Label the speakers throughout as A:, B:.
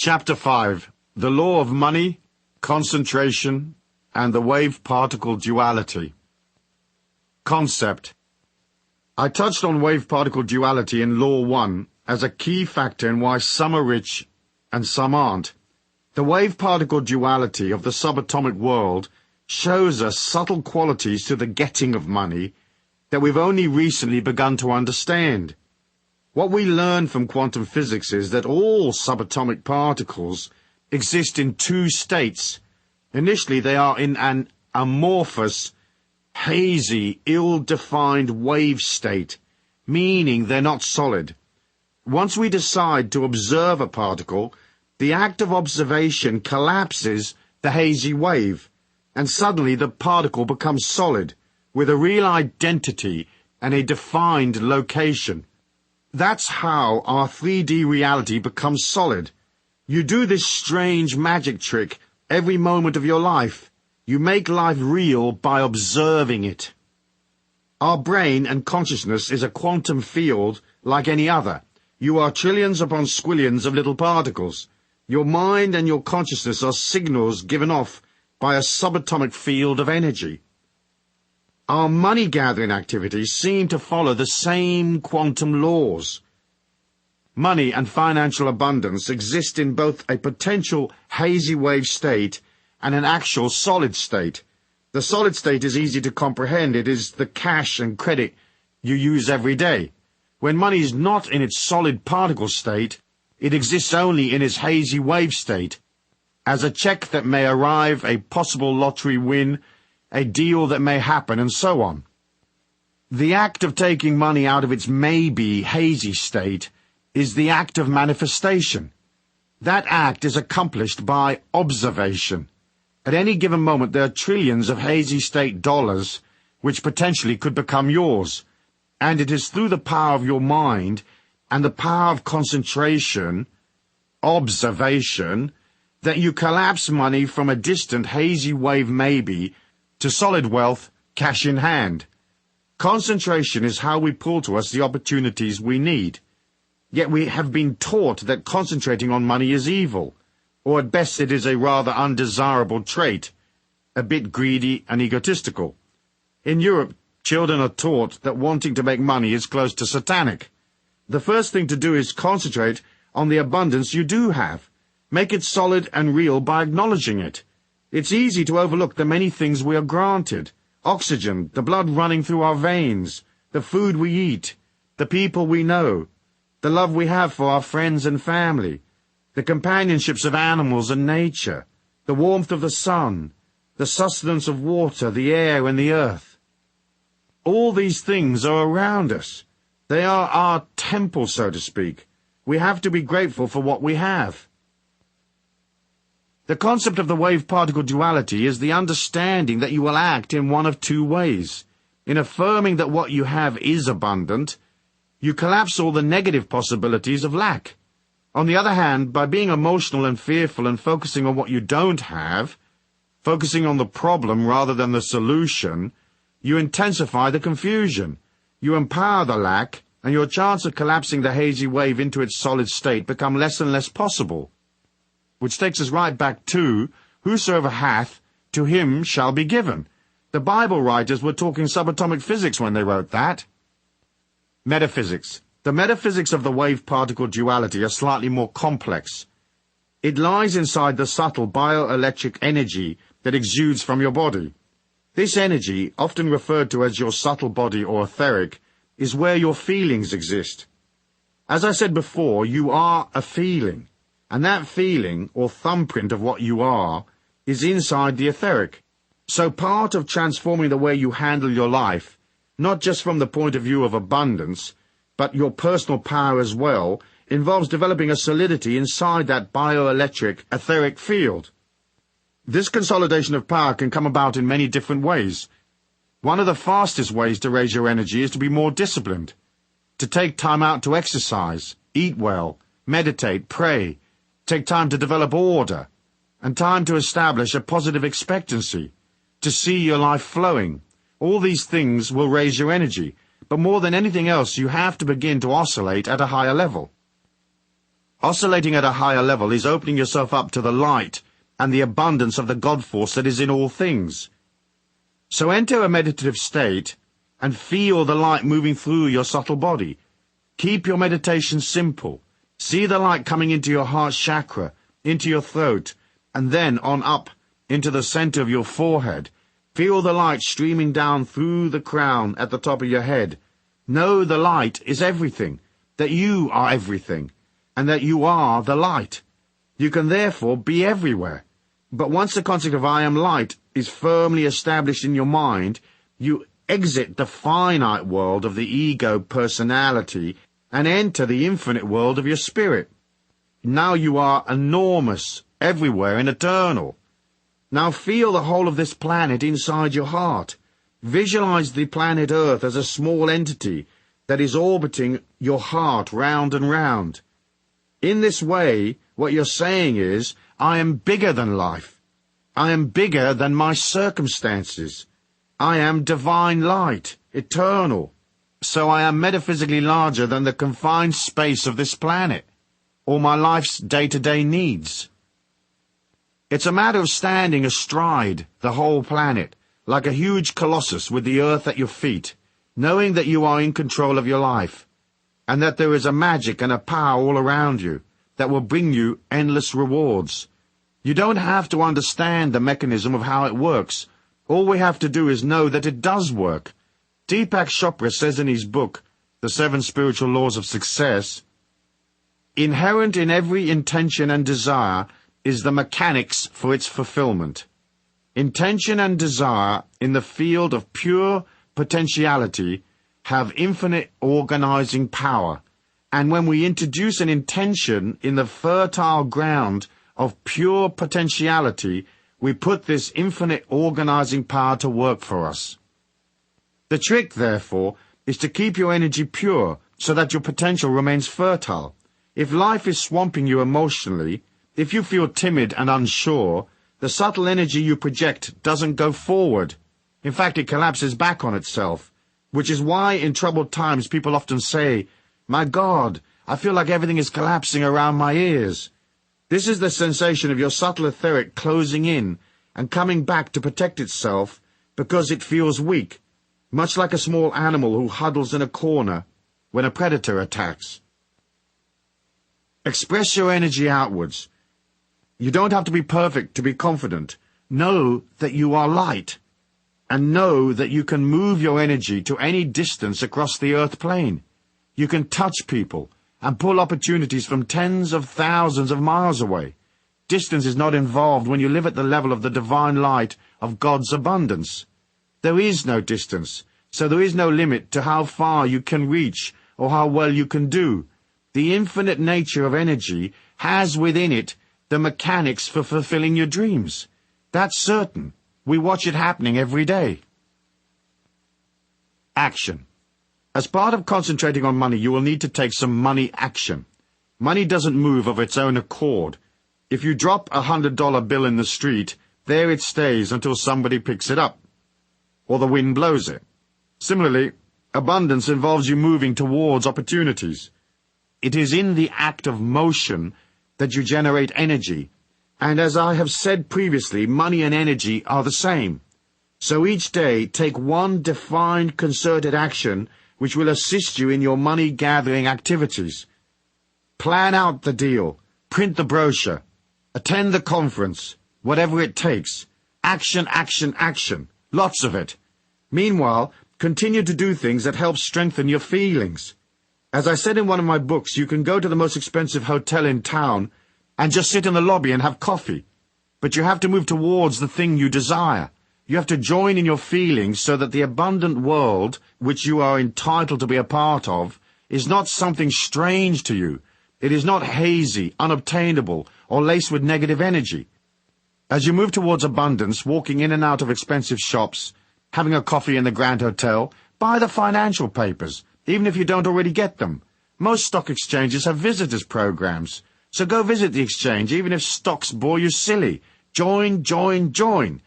A: Chapter 5. The Law of Money, Concentration, and the Wave-Particle Duality. Concept. I touched on wave-particle duality in Law 1 as a key factor in why some are rich and some aren't. The wave-particle duality of the subatomic world shows us subtle qualities to the getting of money that we've only recently begun to understand. What we learn from quantum physics is that all subatomic particles exist in two states. Initially, they are in an amorphous, hazy, ill-defined wave state, meaning they're not solid. Once we decide to observe a particle, the act of observation collapses the hazy wave, and suddenly the particle becomes solid, with a real identity and a defined location. That's how our 3D reality becomes solid. You do this strange magic trick every moment of your life. You make life real by observing it. Our brain and consciousness is a quantum field like any other. You are trillions upon squillions of little particles. Your mind and your consciousness are signals given off by a subatomic field of energy. Our money-gathering activities seem to follow the same quantum laws. Money and financial abundance exist in both a potential hazy wave state and an actual solid state. The solid state is easy to comprehend. It is the cash and credit you use every day. When money is not in its solid particle state, it exists only in its hazy wave state, as a check that may arrive, a possible lottery win, a deal that may happen, and so on. The act of taking money out of its maybe hazy state is the act of manifestation. That act is accomplished by observation. At any given moment there are trillions of hazy state dollars which potentially could become yours, and it is through the power of your mind and the power of concentration, observation, that you collapse money from a distant hazy wave maybe to solid wealth, cash in hand. Concentration is how we pull to us the opportunities we need. Yet we have been taught that concentrating on money is evil, or at best it is a rather undesirable trait, a bit greedy and egotistical. In Europe, children are taught that wanting to make money is close to satanic. The first thing to do is concentrate on the abundance you do have. Make it solid and real by acknowledging it. It's easy to overlook the many things we are granted: oxygen, the blood running through our veins, the food we eat, the people we know, the love we have for our friends and family, the companionships of animals and nature, the warmth of the sun, the sustenance of water, the air and the earth. All these things are around us. They are our temple, so to speak. We have to be grateful for what we have. The concept of the wave-particle duality is the understanding that you will act in one of two ways. In affirming that what you have is abundant, you collapse all the negative possibilities of lack. On the other hand, by being emotional and fearful and focusing on what you don't have, focusing on the problem rather than the solution, you intensify the confusion. You empower the lack, and your chance of collapsing the hazy wave into its solid state become less and less possible. Which takes us right back to, whosoever hath, to him shall be given. The Bible writers were talking subatomic physics when they wrote that. Metaphysics. The metaphysics of the wave-particle duality are slightly more complex. It lies inside the subtle bioelectric energy that exudes from your body. This energy, often referred to as your subtle body or etheric, is where your feelings exist. As I said before, you are a feeling. And that feeling, or thumbprint of what you are, is inside the etheric. So part of transforming the way you handle your life, not just from the point of view of abundance, but your personal power as well, involves developing a solidity inside that bioelectric etheric field. This consolidation of power can come about in many different ways. One of the fastest ways to raise your energy is to be more disciplined, to take time out to exercise, eat well, meditate, pray, take time to develop order, and time to establish a positive expectancy, to see your life flowing. All these things will raise your energy, but more than anything else, you have to begin to oscillate at a higher level. Oscillating at a higher level is opening yourself up to the light and the abundance of the God force that is in all things. So enter a meditative state and feel the light moving through your subtle body. Keep your meditation simple. See the light coming into your heart chakra, into your throat, and then on up into the center of your forehead. Feel the light streaming down through the crown at the top of your head. Know the light is everything, that you are everything, and that you are the light. You can therefore be everywhere. But once the concept of I am light is firmly established in your mind, you exit the finite world of the ego personality and enter the infinite world of your spirit. Now you are enormous, everywhere, and eternal. Now feel the whole of this planet inside your heart. Visualize the planet Earth as a small entity that is orbiting your heart round and round. In this way, what you're saying is, I am bigger than life. I am bigger than my circumstances. I am divine light, eternal. So I am metaphysically larger than the confined space of this planet, or my life's day-to-day needs. It's a matter of standing astride the whole planet, like a huge colossus with the earth at your feet, knowing that you are in control of your life, and that there is a magic and a power all around you that will bring you endless rewards. You don't have to understand the mechanism of how it works. All we have to do is know that it does work. Deepak Chopra says in his book, The 7 Spiritual Laws of Success, inherent in every intention and desire is the mechanics for its fulfillment. Intention and desire in the field of pure potentiality have infinite organizing power, and when we introduce an intention in the fertile ground of pure potentiality, we put this infinite organizing power to work for us. The trick, therefore, is to keep your energy pure so that your potential remains fertile. If life is swamping you emotionally, if you feel timid and unsure, the subtle energy you project doesn't go forward. In fact, it collapses back on itself, which is why in troubled times people often say, "My God, I feel like everything is collapsing around my ears." This is the sensation of your subtle etheric closing in and coming back to protect itself because it feels weak, much like a small animal who huddles in a corner when a predator attacks. Express your energy outwards. You don't have to be perfect to be confident. Know that you are light, and know that you can move your energy to any distance across the earth plane. You can touch people and pull opportunities from tens of thousands of miles away. Distance is not involved when you live at the level of the divine light of God's abundance. There is no distance, so there is no limit to how far you can reach or how well you can do. The infinite nature of energy has within it the mechanics for fulfilling your dreams. That's certain. We watch it happening every day. Action. As part of concentrating on money, you will need to take some money action. Money doesn't move of its own accord. If you drop a $100 bill in the street, there it stays until somebody picks it up, or the wind blows it. Similarly, abundance involves you moving towards opportunities. It is in the act of motion that you generate energy, and as I have said previously, money and energy are the same. So each day, take one defined concerted action which will assist you in your money-gathering activities. Plan out the deal, print the brochure, attend the conference, whatever it takes. Action, action, action. Lots of it. Meanwhile, continue to do things that help strengthen your feelings. As I said in one of my books, you can go to the most expensive hotel in town and just sit in the lobby and have coffee. But you have to move towards the thing you desire. You have to join in your feelings so that the abundant world, which you are entitled to be a part of, is not something strange to you. It is not hazy, unobtainable, or laced with negative energy. As you move towards abundance, walking in and out of expensive shops, having a coffee in the Grand Hotel, buy the financial papers, even if you don't already get them. Most stock exchanges have visitors programs, so go visit the exchange even if stocks bore you silly. Join, join, join.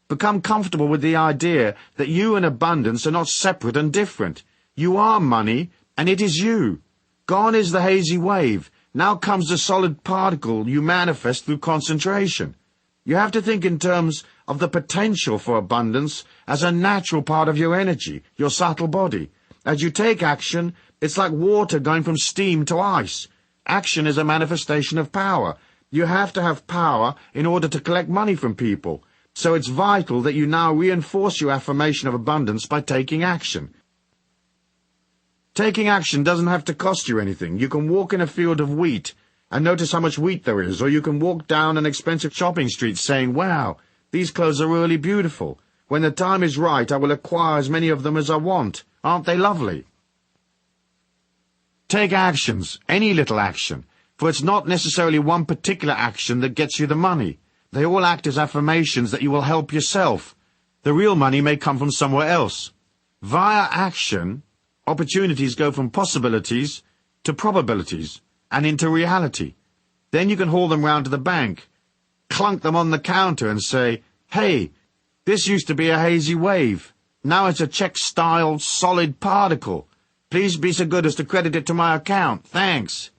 A: Become comfortable with the idea that you and abundance are not separate and different. You are money, and it is you. Gone is the hazy wave. Now comes the solid particle you manifest through concentration. You have to think in terms of the potential for abundance as a natural part of your energy, your subtle body. As you take action, it's like water going from steam to ice. Action is a manifestation of power. You have to have power in order to collect money from people. So it's vital that you now reinforce your affirmation of abundance by taking action. Taking action doesn't have to cost you anything. You can walk in a field of wheat and notice how much wheat there is, or you can walk down an expensive shopping street saying, "Wow, these clothes are really beautiful. When the time is right, I will acquire as many of them as I want. Aren't they lovely?" Take actions, any little action, for it's not necessarily one particular action that gets you the money. They all act as affirmations that you will help yourself. The real money may come from somewhere else. Via action, opportunities go from possibilities to probabilities and into reality. Then you can haul them round to the bank, clunk them on the counter and say, "Hey, this used to be a hazy wave. Now it's a check-style solid particle. Please be so good as to credit it to my account. Thanks."